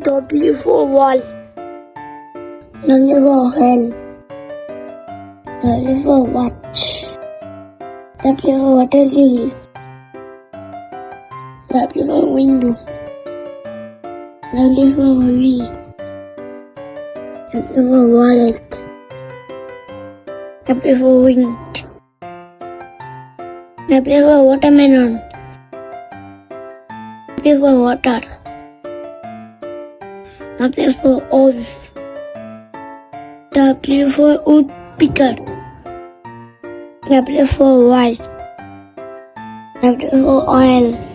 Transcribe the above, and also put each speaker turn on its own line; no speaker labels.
W for wall. W for hen. W for watch. W for water lily. W for window. W for wheel. W for wallet. W for wind. W for watermelon. W for water. W for oil. W for woodpecker. W for white. W for oil.